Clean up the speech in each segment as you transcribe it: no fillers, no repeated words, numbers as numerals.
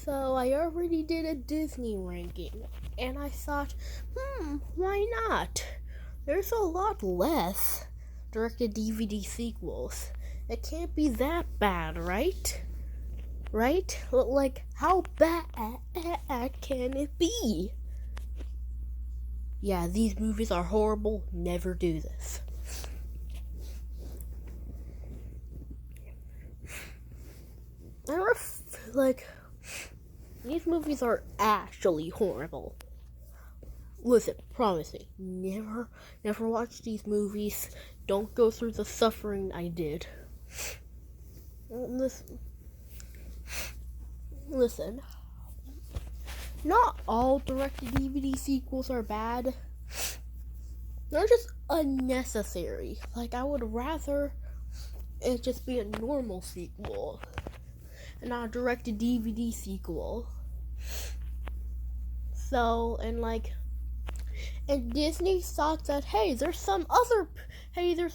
So I already did a Disney ranking, and I thought, why not? There's a lot less direct-to-DVD sequels. It can't be that bad, right? Right? Like, how bad can it be? Yeah, these movies are horrible. Never do this. These movies are actually horrible. Listen, promise me, never watch these movies. Don't go through the suffering I did. Listen. Not all direct-to-DVD sequels are bad. They're just unnecessary. Like, I would rather it just be a normal sequel and not a direct-to-DVD sequel. So, and Disney thought that, hey, there's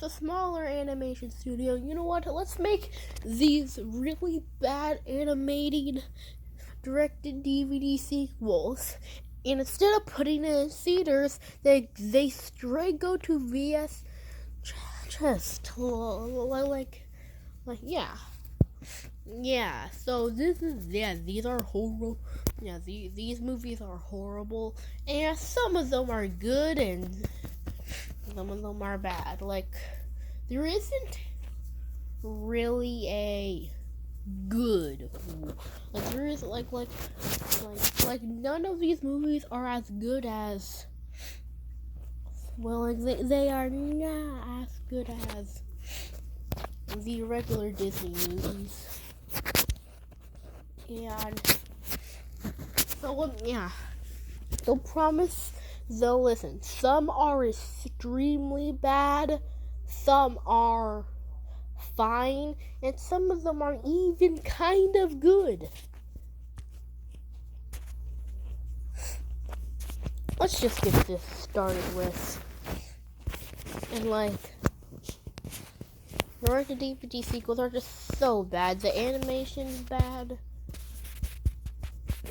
a smaller animation studio. You know what? Let's make these really bad animated direct-to-DVD sequels. And instead of putting it in theaters, they straight go to VS Yeah, so these are horrible. Yeah, these movies are horrible, and some of them are good, and some of them are bad. Like, there isn't really a good. Like, there is like none of these movies are as good as. Well, like they are not as good as the regular Disney movies. And so they'll promise, they'll listen. Some are extremely bad, some are fine, and some of them are even kind of good. Let's just get this started with. And direct-to-DVD sequels are just so bad. The animation's bad.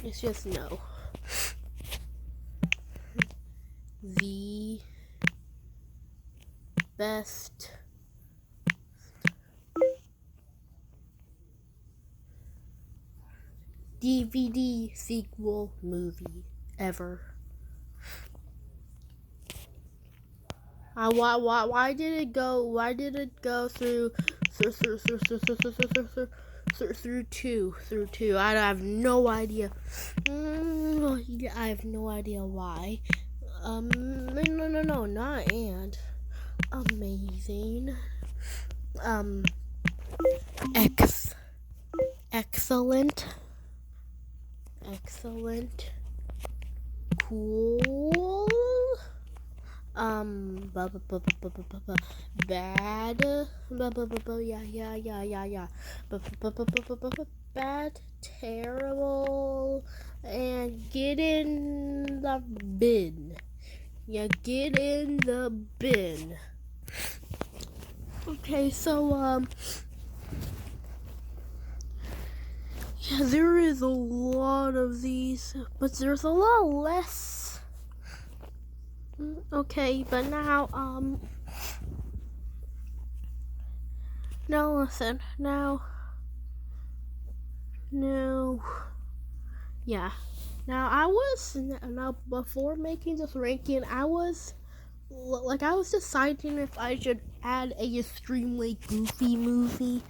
It's just no. The best DVD sequel movie ever. Why did it go through two? I have no idea. I have no idea why. No, not and. Amazing. Excellent. Cool. Bad. Yeah. Bad, terrible, and get in the bin. Yeah, get in the bin. Okay, so yeah, there is a lot of these, but there's a lot less. Okay, but now, now listen, now, yeah. Now before making this ranking, I was deciding if I should add a extremely goofy movie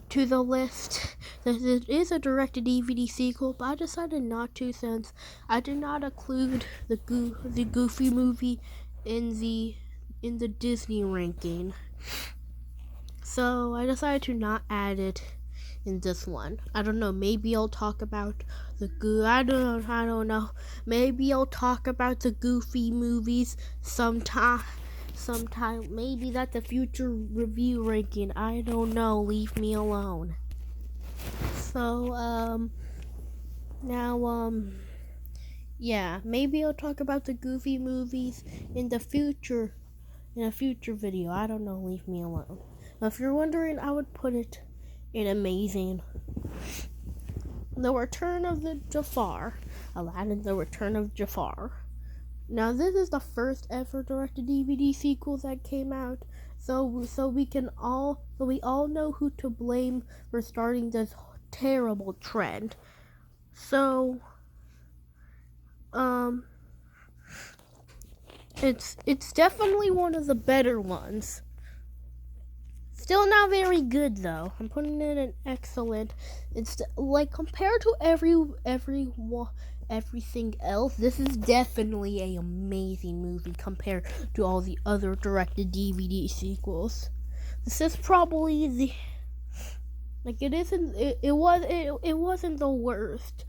to the list. It is a direct-to-DVD sequel, but I decided not to since I did not include the Goofy movie in the Disney ranking. So I decided to not add it in this one. I don't know. Maybe I'll talk about I don't know. Maybe I'll talk about the Goofy movies sometime. Maybe that's a future review ranking. I don't know. Leave me alone. So now yeah, maybe I'll talk about the Goofy movies in a future video. I don't know. Leave me alone. If you're wondering, I would put it in amazing. The Return of the Jafar. Aladdin, The Return of Jafar. Now, this is the first ever direct-to-DVD sequel that came out, so we all know who to blame for starting this terrible trend. So, it's definitely one of the better ones. Still not very good though. I'm putting it in excellent. It's like compared to everything else, this is definitely an amazing movie compared to all the other directed DVD sequels. This is probably the it wasn't the worst.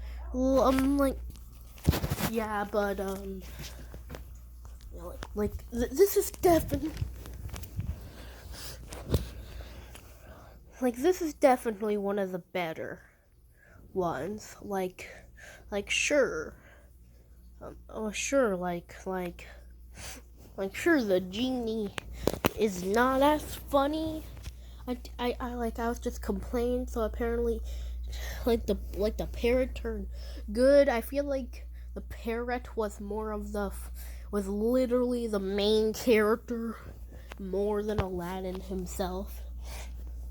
This is definitely this is definitely one of the better ones. Sure, sure, the genie is not as funny. I was just complaining, so apparently, the parrot turned good. I feel like the parrot was was literally the main character more than Aladdin himself.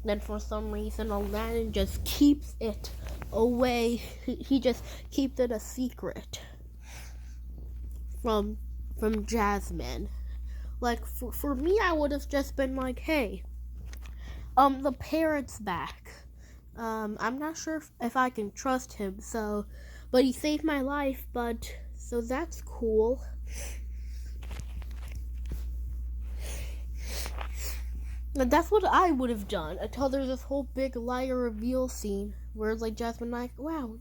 Then for some reason Aladdin just keeps it away. He just keeps it a secret from Jasmine. For me, I would have just been like, hey, the parrot's back. I'm not sure if I can trust him, but he saved my life, so that's cool. And that's what I would have done until there's this whole big liar reveal scene where it's Jasmine wow,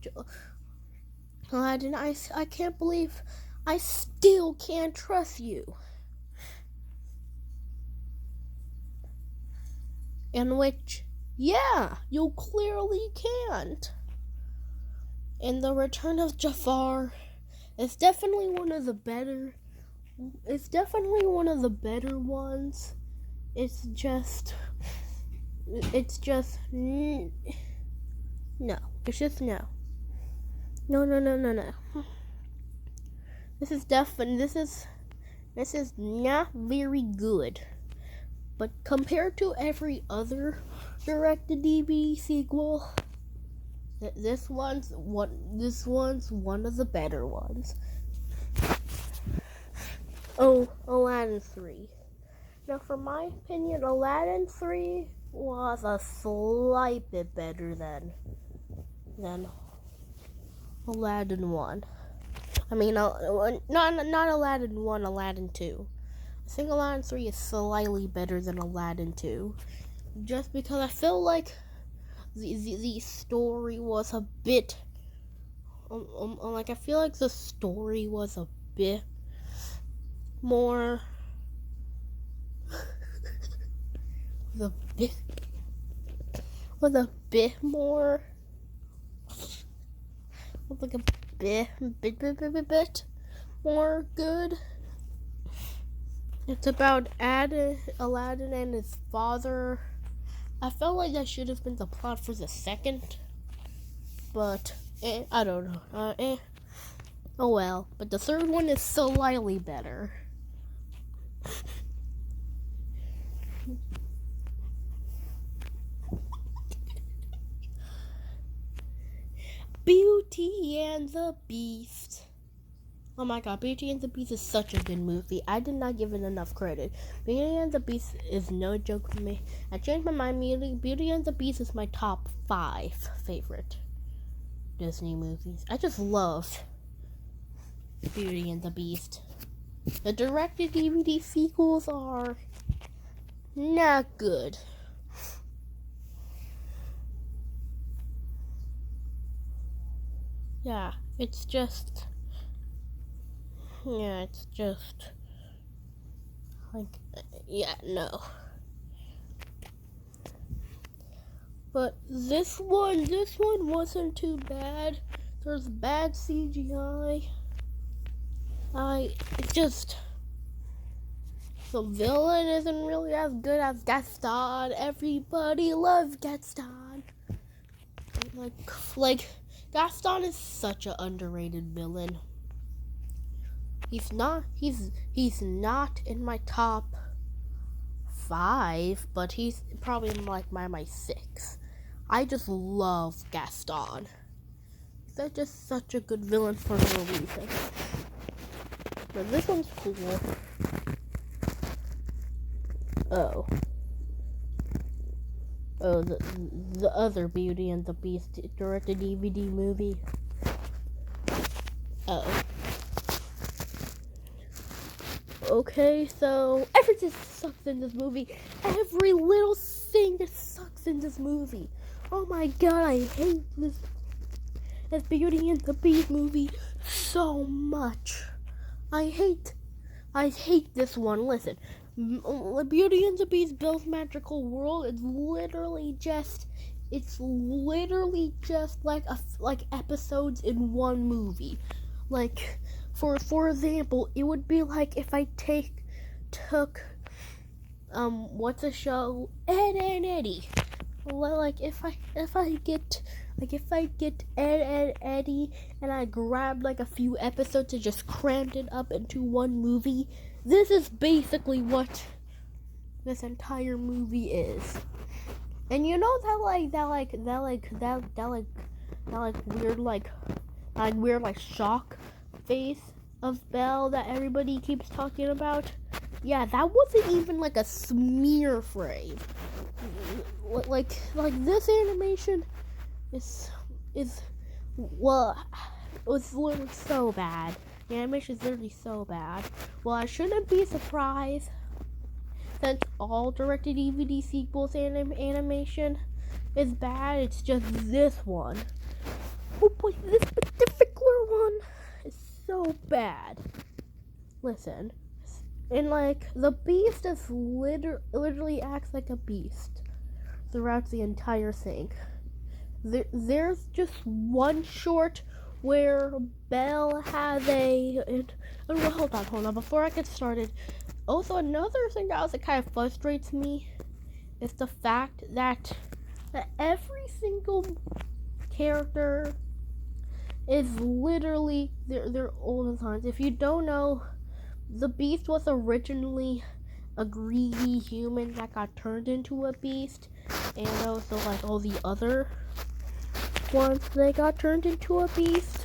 Aladdin, I can't believe I still can't trust you. In which, yeah, you clearly can't. And The Return of Jafar is definitely one of the better ones. It's just no. It's just no. No. This is not very good. But compared to every other direct-to-DVD sequel, this one's one of the better ones. Oh, Aladdin 3. Now, for my opinion, Aladdin 3 was a slight bit better than Aladdin 1. I mean, not Aladdin 1, Aladdin 2. I think Aladdin 3 is slightly better than Aladdin 2. Just because I feel like the story was a bit... I feel like the story was a bit more... a bit more good. It's about Aladdin and his father. I felt like that should have been the plot for the second, but I don't know. Oh well. But the third one is slightly better. Beauty and the Beast. Oh my god, Beauty and the Beast is such a good movie. I did not give it enough credit. Beauty and the Beast is no joke to me. I changed my mind immediately. Beauty and the Beast is my top 5 favorite Disney movies. I just love Beauty and the Beast. The directed DVD sequels are not good. Yeah, it's just no. But this one wasn't too bad. There's bad CGI. The villain isn't really as good as Gaston. Everybody loves Gaston. Gaston is such an underrated villain. He's not in my top 5, but he's probably in like my 6. I just love Gaston. He's just such a good villain for no reason. But this one's cool. Oh, the other Beauty and the Beast direct-to-DVD movie. Oh. Okay, so everything sucks in this movie. Every little thing just sucks in this movie. Oh my god, I hate this Beauty and the Beast movie so much. I hate this one. Listen, Beauty and the Beast Bill's Magical World is literally just like episodes in one movie. Like, for example, it would be like if I took what's a show, Ed and Eddie. Like if I get Ed and Eddie and I grabbed like a few episodes and just crammed it up into one movie, this is basically what this entire movie is. And you know that weird shock face of Belle that everybody keeps talking about? Yeah, that wasn't even like a smear frame. Like this animation is well, it was literally so bad. The animation is literally so bad. Well, I shouldn't be surprised since all direct-to-DVD sequels animation is bad. It's just this one. Oh boy, this particular one is so bad. Listen, and like the Beast is literally acts like a beast throughout the entire thing. There's just one short where Belle has hold on, before I get started. Also, another thing that kind of frustrates me is the fact that every single character is literally their old times. If you don't know, the Beast was originally a greedy human that got turned into a beast, and also like all the other ones, they got turned into a beast.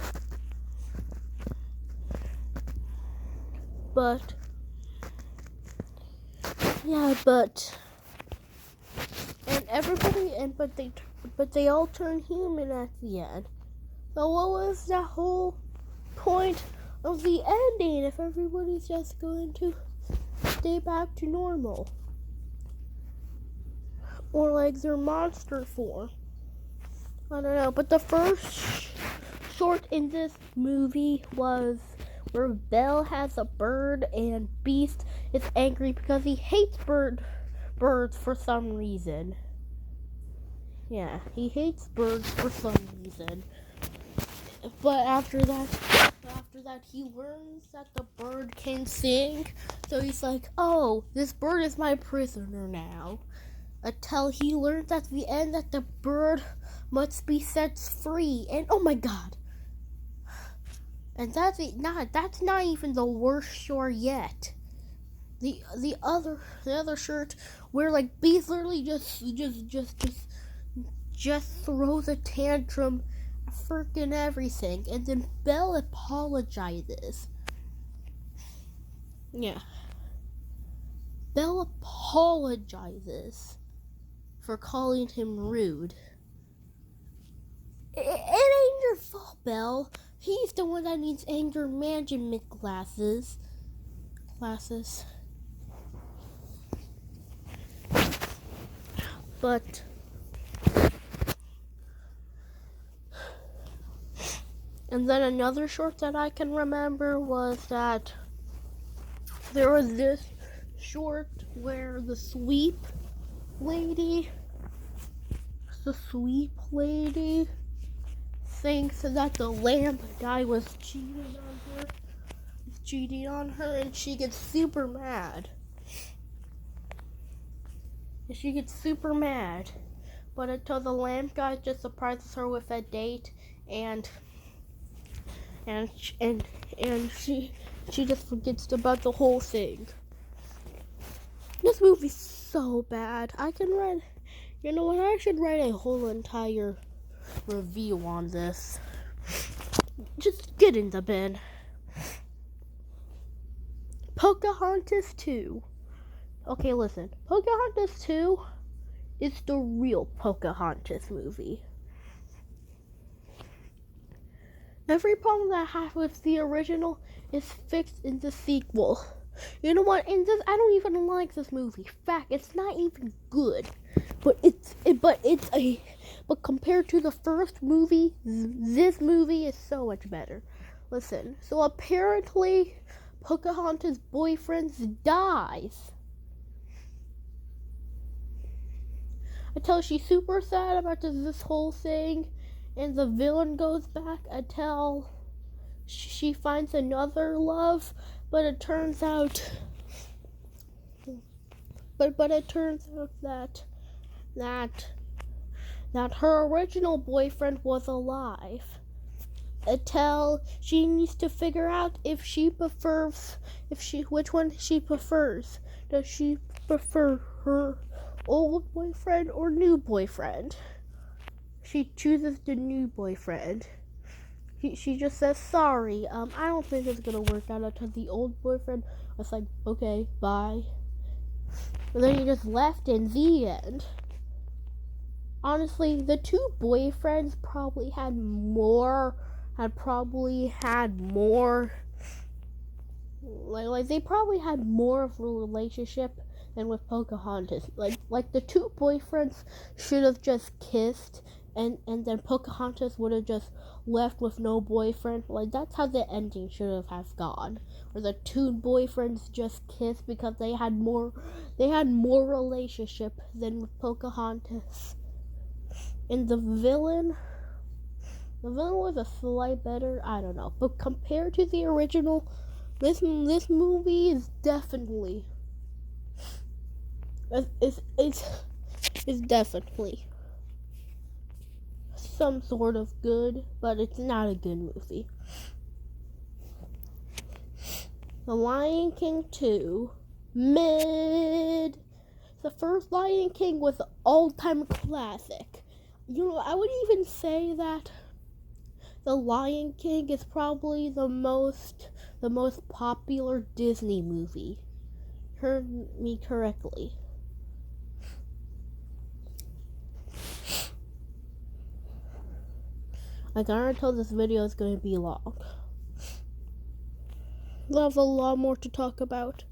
But yeah, but they all turn human at the end. So what was the whole point of the ending if everybody's just going to stay back to normal? Or like their monster form. I don't know, but the first short in this movie was where Belle has a bird and Beast is angry because he hates birds for some reason. Yeah, he hates birds for some reason. But after that he learns that the bird can sing, so he's like, oh, this bird is my prisoner now. Until he learns at the end that the bird must be set free, and oh my god. And that's not even the worst short yet. The other shirt where like Beast literally just throws a tantrum at freaking everything, and then Belle apologizes. Yeah. Belle apologizes for calling him rude. It ain't your fault, Belle. He's the one that needs anger management classes. But and then another short that I can remember was that there was this short where the sweep lady thinks that the lamp guy was cheating on her, and she gets super mad. But until the lamp guy just surprises her with a date, and she just forgets about the whole thing. This movie's so bad. You know what? I should write a whole entire review on this. Just get in the bin. Pocahontas 2. Okay, listen. Pocahontas 2 is the real Pocahontas movie. Every problem that I have with the original is fixed in the sequel. You know what? In this, I don't even like this movie. Fact, it's not even good. But compared to the first movie, this movie is so much better. Listen. So apparently, Pocahontas' boyfriend dies. Until she's super sad about this whole thing, and the villain goes back until she finds another love, but it turns out that her original boyfriend was alive. Until she needs to figure out which one she prefers. Does she prefer her old boyfriend or new boyfriend? She chooses the new boyfriend. She just says, sorry, I don't think it's gonna work out until the old boyfriend was like, okay, bye. And then he just left in the end. Honestly, the two boyfriends probably had more, like they probably had more of a relationship than with Pocahontas. Like the two boyfriends should have just kissed, and then Pocahontas would have just left with no boyfriend. Like, that's how the ending should have gone. Where the two boyfriends just kissed because they had more relationship than with Pocahontas. And the villain was a slight better, I don't know. But compared to the original, this movie is definitely it's definitely some sort of good, but it's not a good movie. The Lion King 2, mid. The first Lion King was an all-time classic. You know, I would even say that The Lion King is probably the most popular Disney movie. Heard me correctly. I can already tell this video is going to be long. We'll have a lot more to talk about.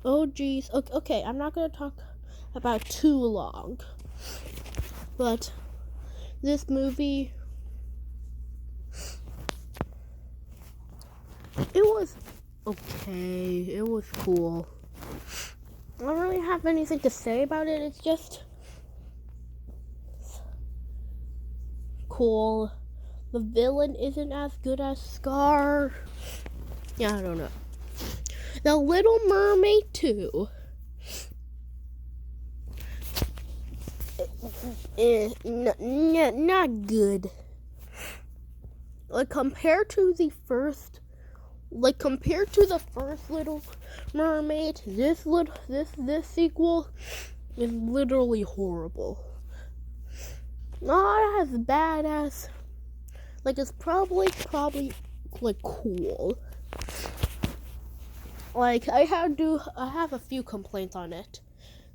Oh geez. Okay, I'm not going to talk about too long. But this movie, it was okay. It was cool. I don't really have anything to say about it. It's just cool. The villain isn't as good as Scar. Yeah, I don't know. The Little Mermaid 2. Not good. Compared to the first Little Mermaid, this sequel is literally horrible. Not as bad as, it's probably cool. I have a few complaints on it.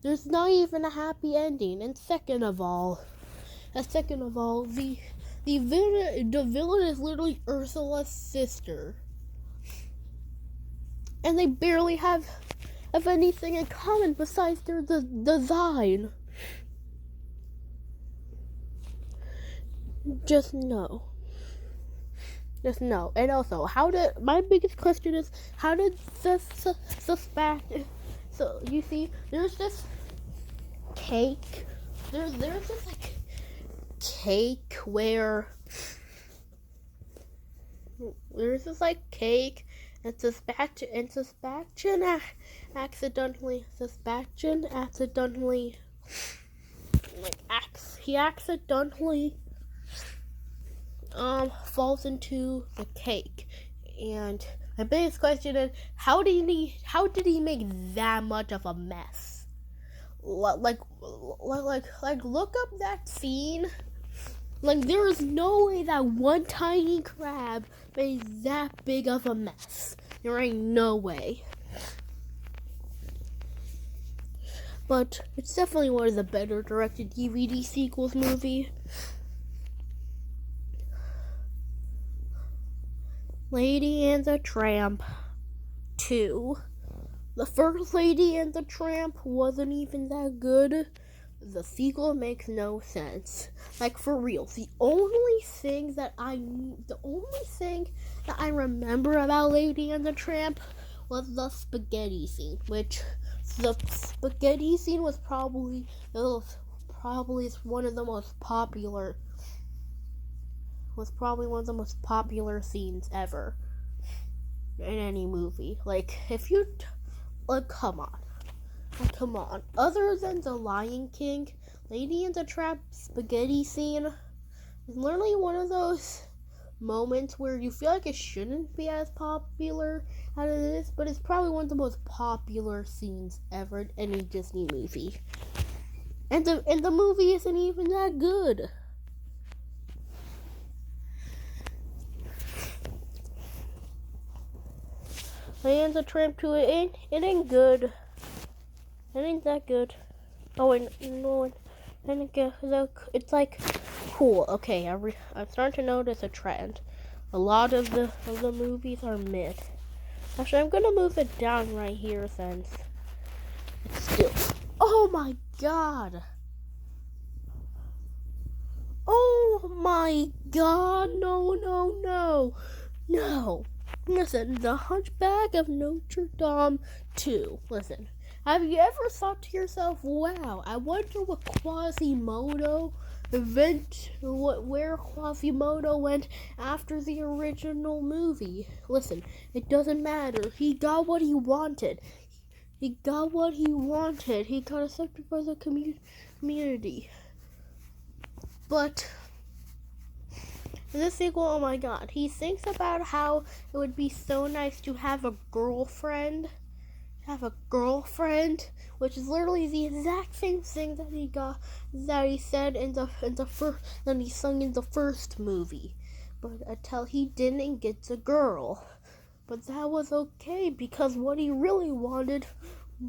There's not even a happy ending, and second of all, the villain is literally Ursula's sister, and they barely have anything in common besides their design. Just no. And also, my biggest question is, how did suspect? So you see, there's this cake. There's this cake where there's this cake, and Sebastian accidentally falls into the cake. And my biggest question is, how did he make that much of a mess? Like, look up that scene. Like, there is no way that one tiny crab made that big of a mess. There ain't no way. But it's definitely one of the better directed DVD sequels movie. Lady and the Tramp 2. The first Lady and the Tramp wasn't even that good. The sequel makes no sense. Like, for real. The only thing that I remember about Lady and the Tramp was the spaghetti scene, which the spaghetti scene was probably one of the most popular scenes ever in any movie. Like, if you come on. Other than The Lion King, Lady and the Tramp spaghetti scene is literally one of those moments where you feel like it shouldn't be as popular as it is, but it's probably one of the most popular scenes ever in any Disney movie. And the movie isn't even that good. Lady and the Tramp 2, it ain't good. It ain't that good. Oh wait, no, it's like cool. Okay, I'm starting to notice a trend. A lot of the movies are mid. Actually, I'm gonna move it down right here since it's still. Oh my god! Oh my god! No! Listen, The Hunchback of Notre Dame 2. Listen. Have you ever thought to yourself, wow, I wonder where Quasimodo went after the original movie? Listen, it doesn't matter. He got what he wanted. He got accepted by the community. But in this sequel, oh my god, he thinks about how it would be so nice to have a girlfriend, which is literally the exact same thing that he said that he sung in the first movie, but until he didn't get the girl. But that was okay, because what he really wanted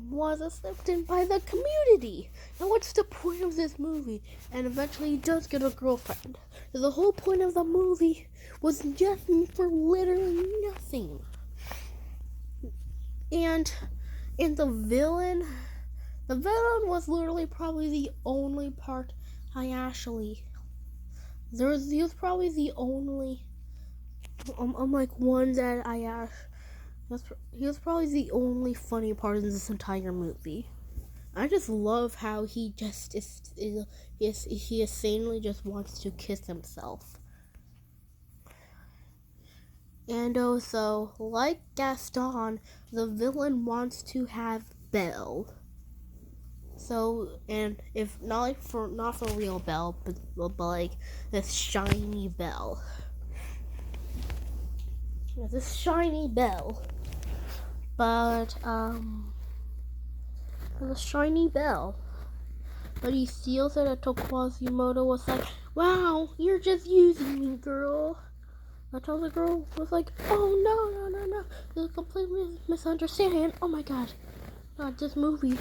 was accepted by the community. And what's the point of this movie? And eventually he does get a girlfriend. The whole point of the movie was just for literally nothing. And the villain was literally probably the only part he was probably the only one that he was probably the only funny part in this entire movie. I just love how he just he insanely just wants to kiss himself. And also, like Gaston, the villain wants to have Belle. So, and if not for real Belle, but like this shiny Belle. Yeah, this shiny Belle. But the shiny Belle. But he steals it until Quasimodo was like, "Wow, you're just using me, girl." Until the girl was like, "Oh no, this is completely misunderstanding." Oh my god, this movie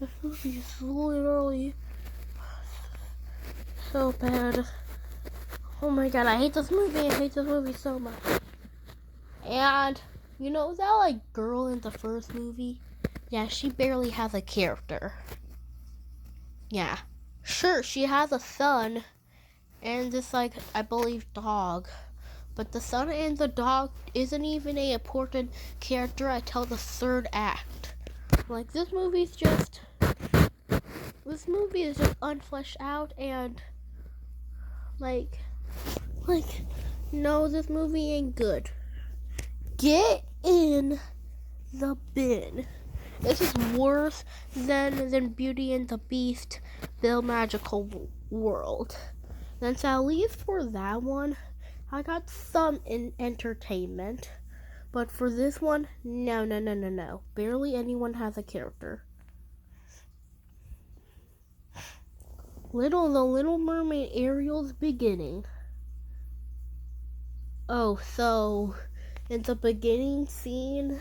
is literally so bad. Oh my god, I hate this movie so much. And you know that like girl in the first movie? Yeah, she barely has a character. Yeah, sure, she has a son and this like I believe dog. But the son and the dog isn't even an important character until the third act. Like, this movie is just unfleshed out, and no, this movie ain't good. Get in the bin. This is worse than Beauty and the Beast, The Magical World. That's at least for that one. I got some entertainment. But for this one, no. Barely anyone has a character. The Little Mermaid Ariel's beginning. Oh, so in the beginning scene,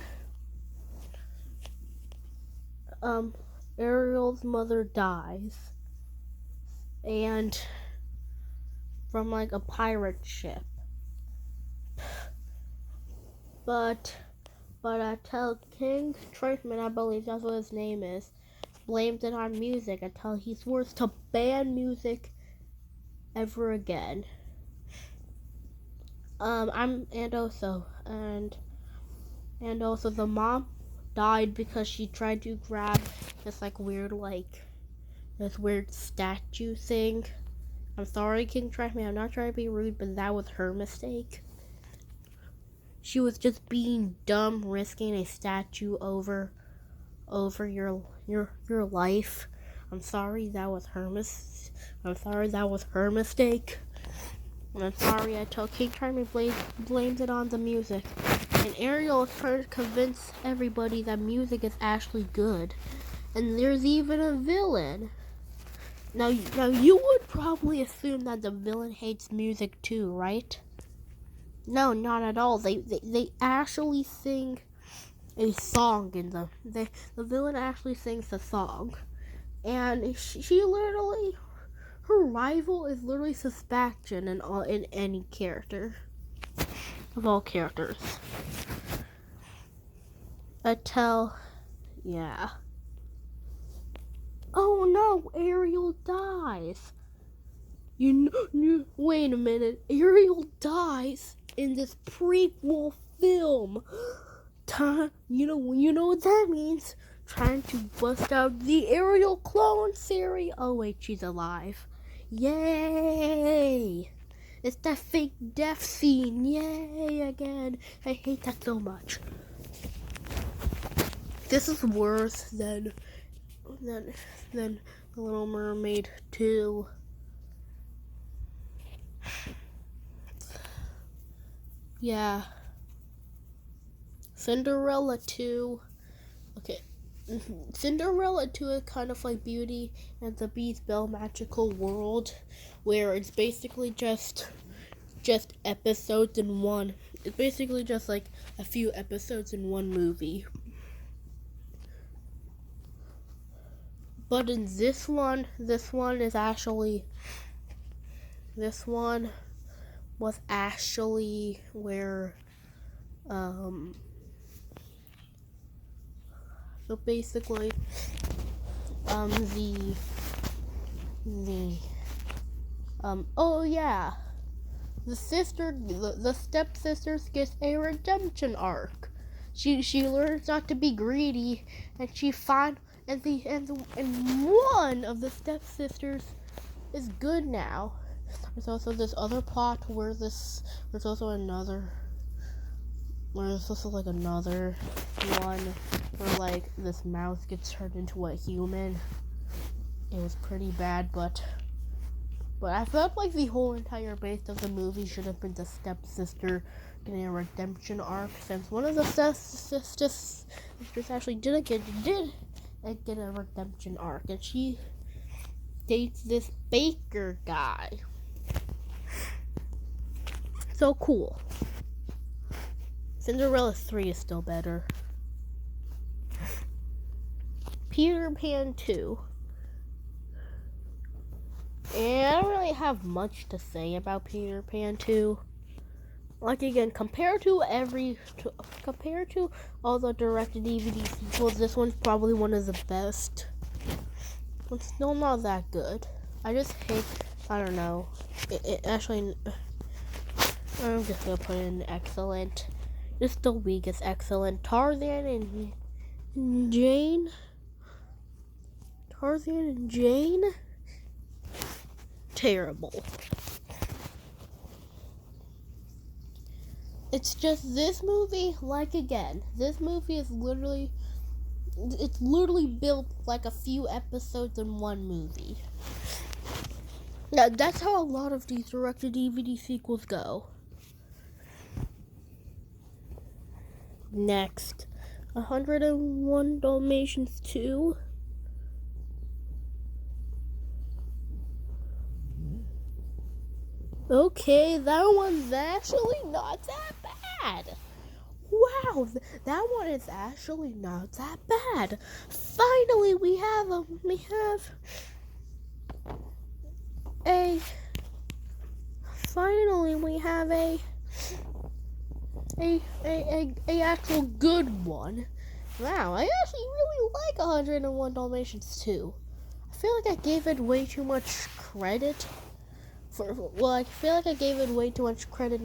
Ariel's mother dies, and from like a pirate ship. But I tell King Triton, I believe that's what his name is, blames it on music until he swears to ban music ever again. And also the mom died because she tried to grab this weird statue thing. I'm sorry, King Triton, I'm not trying to be rude, but that was her mistake. She was just being dumb, risking a statue over your life. I'm sorry that was her mistake. And I'm sorry I told King Triton blames it on the music. And Ariel is trying to convince everybody that music is actually good. And there's even a villain. Now you would probably assume that the villain hates music too, right? No, not at all. They actually sing a song in the villain actually sings the song, and she literally, her rival is literally Sebastian in any character of all characters. Yeah. Oh no, Ariel dies. Wait a minute. Ariel dies in this prequel film. You know what that means? Trying to bust out the Ariel clone theory. Oh wait, she's alive. Yay! It's that fake death scene. Yay again. I hate that so much. This is worse than The Little Mermaid 2. Yeah. Cinderella 2. Okay. Cinderella 2 is kind of like Beauty and the Beast Belle Magical World, where it's basically just episodes in one. It's basically just like a few episodes in one movie. But in this one was actually where so basically the stepsisters get a redemption arc. She learns not to be greedy, and one of the stepsisters is good now. There's also this other plot where there's also another one where like this mouse gets turned into a human. It was pretty bad, but I felt like the whole entire base of the movie should have been the stepsister getting a redemption arc, since one of the stepsisters actually did get a redemption arc, and she dates this baker guy. So cool. Cinderella 3 is still better. Peter Pan 2. And I don't really have much to say about Peter Pan 2. Like again, compared to all the directed DVD sequels, this one's probably one of the best. It's still not that good. I just hate, I don't know. It actually, I'm just gonna put in excellent. Just the weakest excellent. Tarzan and Jane. Terrible. It's just this movie, like again, this movie is literally built like a few episodes in one movie. Now, that's how a lot of these direct-to-DVD sequels go. Next, 101 Dalmatians 2. Okay, that one's actually not that bad. Wow, that one is actually not that bad. Finally, we have a actual good one. Wow, I actually really like 101 Dalmatians 2. I feel like I gave it way too much credit. I feel like I gave it way too much credit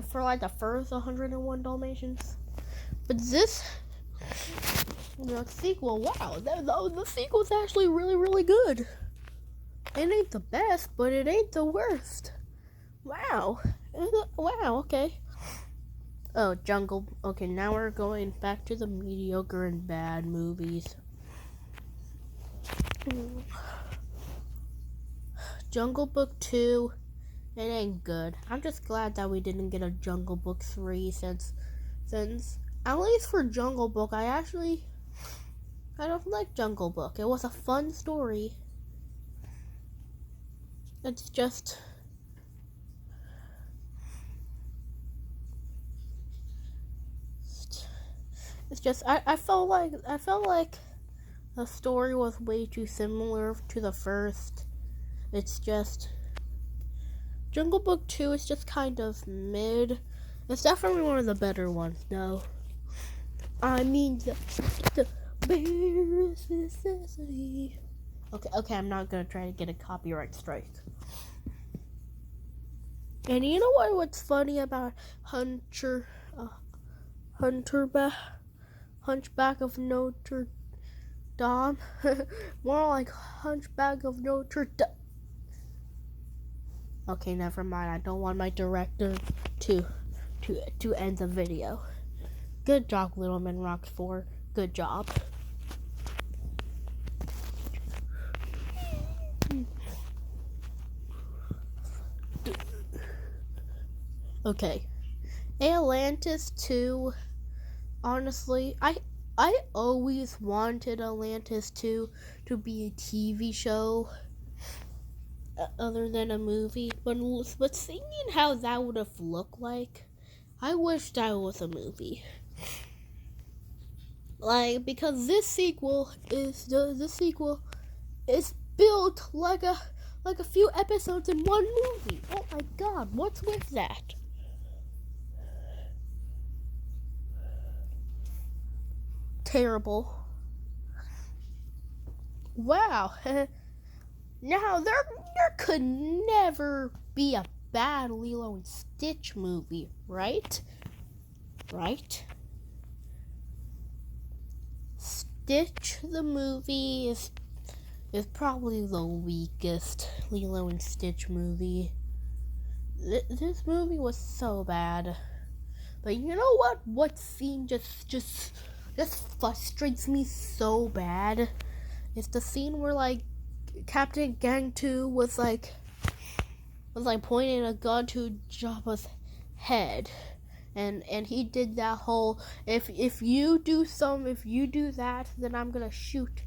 for like the first 101 Dalmatians. But this sequel, wow, the sequel's actually really, really good. It ain't the best, but it ain't the worst. Wow. Wow, okay. Oh, Jungle. Okay, now we're going back to the mediocre and bad movies. Jungle Book 2, it ain't good. I'm just glad that we didn't get a Jungle Book 3 since at least for Jungle Book, I don't like Jungle Book. It was a fun story. It's just I felt like the story was way too similar to the first. It's just Jungle Book 2 is just kind of mid. It's definitely one of the better ones, though. I mean, the bare necessity. Okay, I'm not gonna try to get a copyright strike. And you know what's funny about Hunchback of Notre Dame? More like Hunchback of Notre Dame. Okay, never mind. I don't want my director to end the video. Good job, Little Man Rock 4. Good job. Okay. Atlantis 2. Honestly, I always wanted Atlantis 2 to be a TV show other than a movie, but seeing how that would have looked like, I wish that was a movie. Like, because this sequel is built like a few episodes in one movie. Oh my god, what's with that? Terrible. Wow. Now there could never be a bad Lilo and Stitch movie, right? Right? Stitch the movie is probably the weakest Lilo and Stitch movie. This movie was so bad. But you know what scene just frustrates me so bad? It's the scene where like Captain Gangtu was pointing a gun to Jabba's head, and he did that whole if you do that, then I'm gonna shoot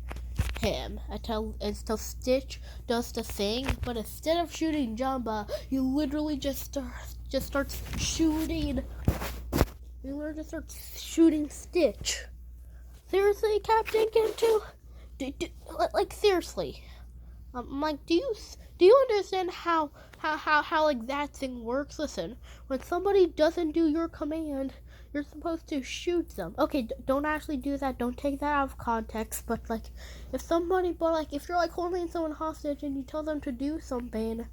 him. Until Stitch does the thing, but instead of shooting Jabba, he literally just starts shooting. He literally just starts shooting Stitch. Seriously, Captain Gangtu? Like seriously. Like, do you understand how like that thing works? Listen, when somebody doesn't do your command, you're supposed to shoot them. Okay, don't actually do that. Don't take that out of context. But like, if you're like holding someone hostage and you tell them to do something,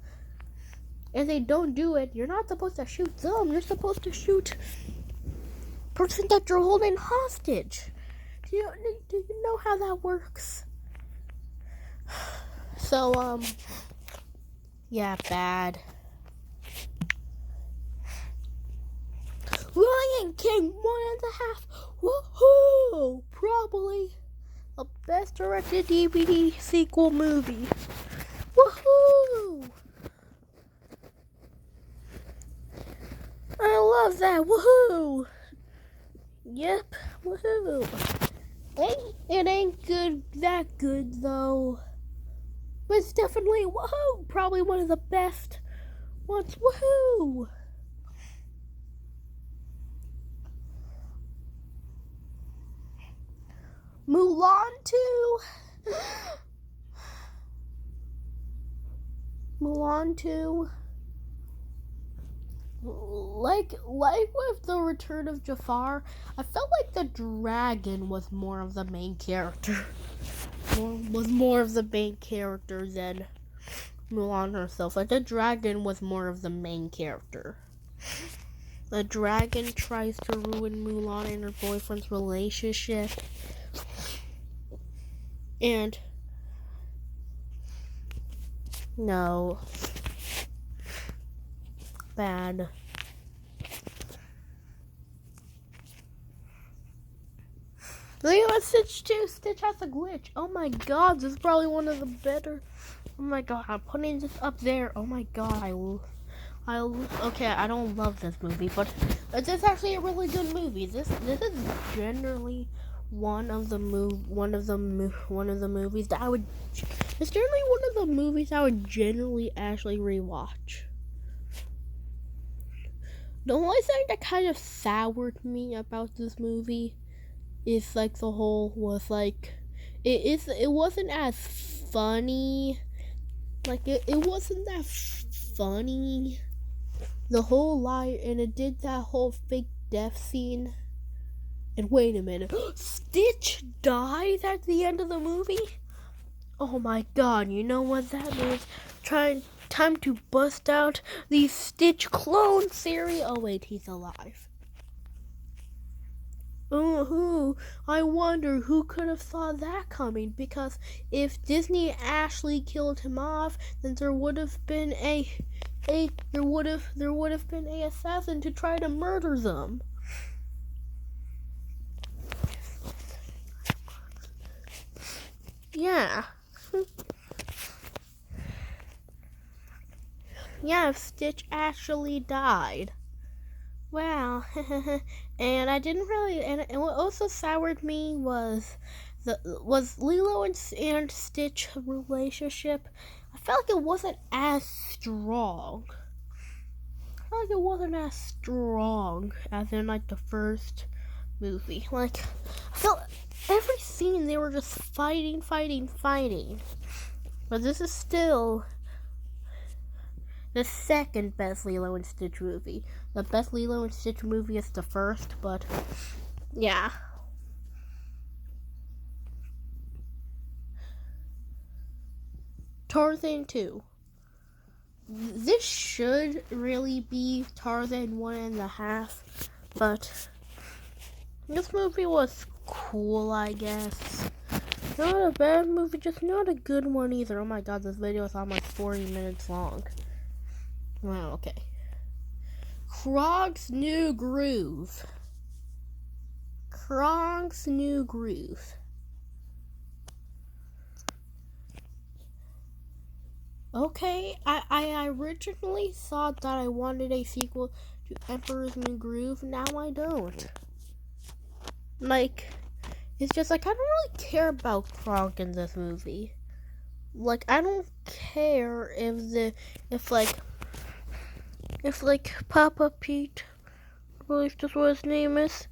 and they don't do it, you're not supposed to shoot them. You're supposed to shoot the person that you're holding hostage. Do you know how that works? So, yeah, bad. Lion King 1.5. Woohoo! Probably the best directed DVD sequel movie. Woohoo! I love that. Woohoo! Yep, woohoo. It ain't that good though. But it's definitely, woohoo, probably one of the best ones, woohoo. Mulan 2. Mulan 2. Like with the Return of Jafar, I felt like the dragon was more of the main character. Was more of the main character than Mulan herself. Like the dragon was more of the main character. The dragon tries to ruin Mulan and her boyfriend's relationship. And no. Bad. Lilo and Stitch 2. Stitch has a glitch. Oh my god, this is probably one of the better. Oh my god, I'm putting this up there. Oh my god, okay, I don't love this movie, but this is actually a really good movie. This is generally one of the movies that I would. It's generally one of the movies I would generally actually rewatch. The only thing that kind of soured me about this movie is like the whole was like it wasn't as funny. Like it wasn't that funny. The whole lie, and it did that whole fake death scene. And wait a minute, Stitch dies at the end of the movie? Oh my god, you know what that means? Time to bust out the Stitch clone series. Oh wait, he's alive. I wonder who could have thought that coming, because if Disney actually killed him off, then there would have been a assassin to try to murder them. Yeah. Yeah, if Stitch actually died. Wow. And I didn't really, and what also soured me was Lilo and Stitch relationship. I felt like it wasn't as strong. As in like the first movie. Like I felt every scene they were just fighting. But this is still the second best Lilo and Stitch movie. The best Lilo and Stitch movie is the first, but yeah. Tarzan 2. This should really be Tarzan 1.5, but this movie was cool, I guess. Not a bad movie, just not a good one either. Oh my god, this video is almost 40 minutes long. Wow, okay. Krog's New Groove. Okay, I originally thought that I wanted a sequel to Emperor's New Groove. Now I don't. Like, it's just like I don't really care about Krog in this movie. Like, I don't care if Papa Pete, I believe that's what his name is,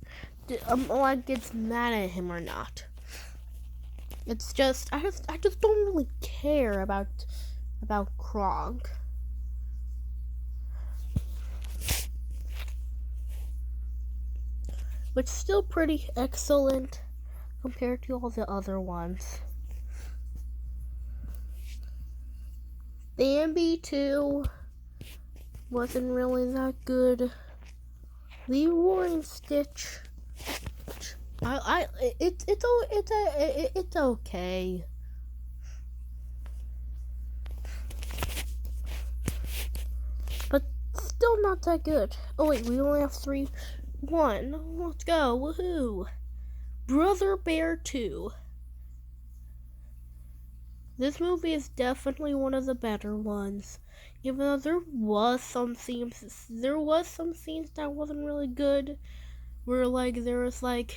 like gets mad at him or not. It's just I just don't really care about Krog. But still pretty excellent compared to all the other ones. Bambi 2 wasn't really that good. Lilo and Stitch, it's okay. But still not that good. Oh wait, we only have 1. Let's go, woohoo! Brother Bear 2. This movie is definitely one of the better ones. Even though there was some scenes that wasn't really good. where like there's like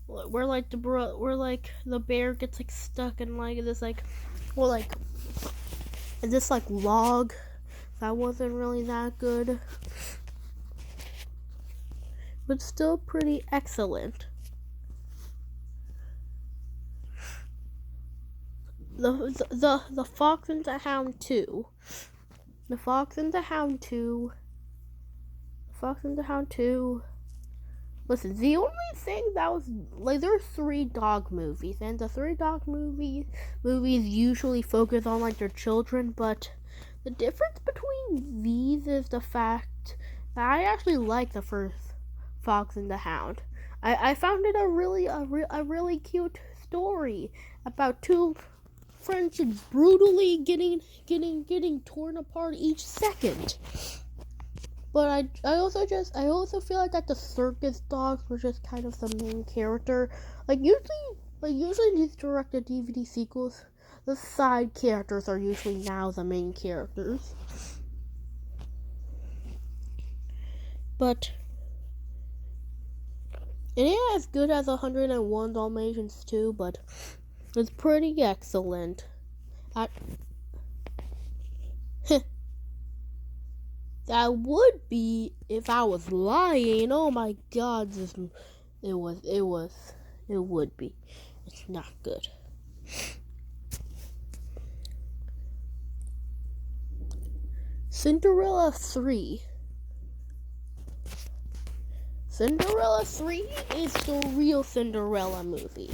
where like the bear gets like stuck in like this like well like in this like log. That wasn't really that good, but still pretty excellent. The Fox and the Hound 2. The Fox and the Hound 2. Fox and the Hound 2. Listen, the only thing that was like there are 3 dog movies, and the 3 dog movies usually focus on like their children, but the difference between these is the fact that I actually like the first Fox and the Hound. I found it a really cute story about 2 friends brutally getting torn apart each second. But I also feel like that the circus dogs were just kind of the main character. Like usually these directed DVD sequels, the side characters are usually now the main characters. But it ain't as good as 101 Dalmatians 2, but it's pretty excellent. That would be if I was lying. Oh my God, it would be. It's not good. Cinderella 3. Cinderella 3 is the real Cinderella movie.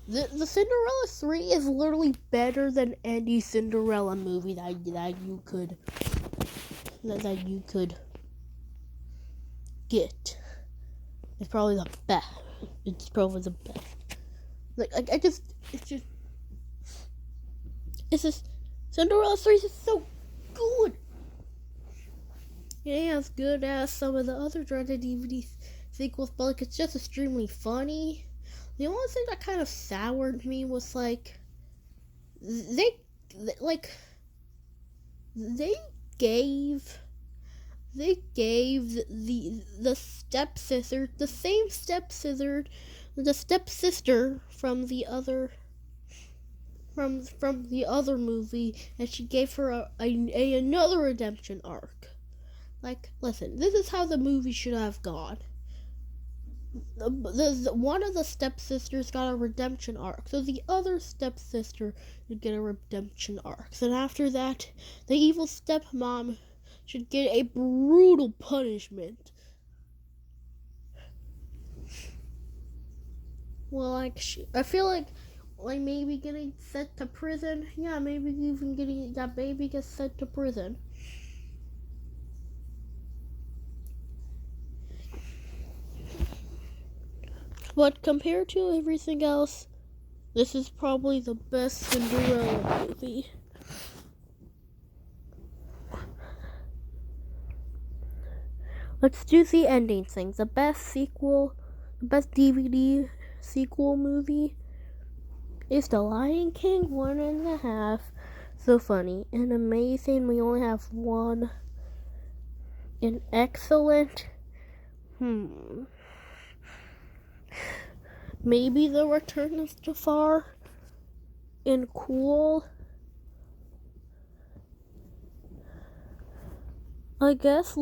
The Cinderella 3 is literally better than any Cinderella movie that you could get. It's probably the best. Like it's just Cinderella 3 is so good. It ain't as good as some of the other directed DVD sequels, but like it's just extremely funny. The only thing that kind of soured me was like they gave the stepsister the same stepsister from the other movie, and she gave her another redemption arc. Like, listen, this is how the movie should have gone. One of the stepsisters got a redemption arc, so the other stepsister would get a redemption arc. And after that, the evil stepmom should get a brutal punishment. Well, like, I feel like maybe getting sent to prison. Yeah, maybe even getting that baby gets sent to prison. But compared to everything else, this is probably the best Cinderella movie. Let's do the ending thing. The best DVD sequel movie is The Lion King 1.5. So funny and amazing. We only have one. An excellent. Maybe The Return of Jafar. And cool. I guess I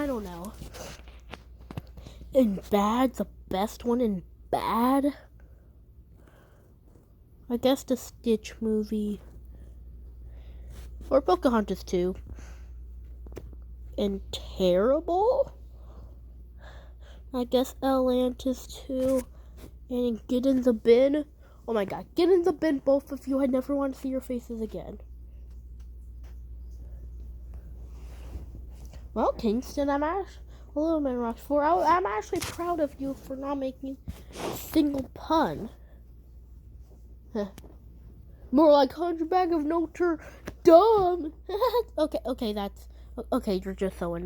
don't know. And bad, the best one in bad. I guess the Stitch movie. Or Pocahontas 2. And terrible. I guess Atlantis 2. And Get in the Bin. Oh my God, get in the bin, both of you. I never want to see your faces again. Well, Kingston, I'm actually proud of you for not making a single pun. More like Hunchback of Notre Dame. Okay, you're just so annoying.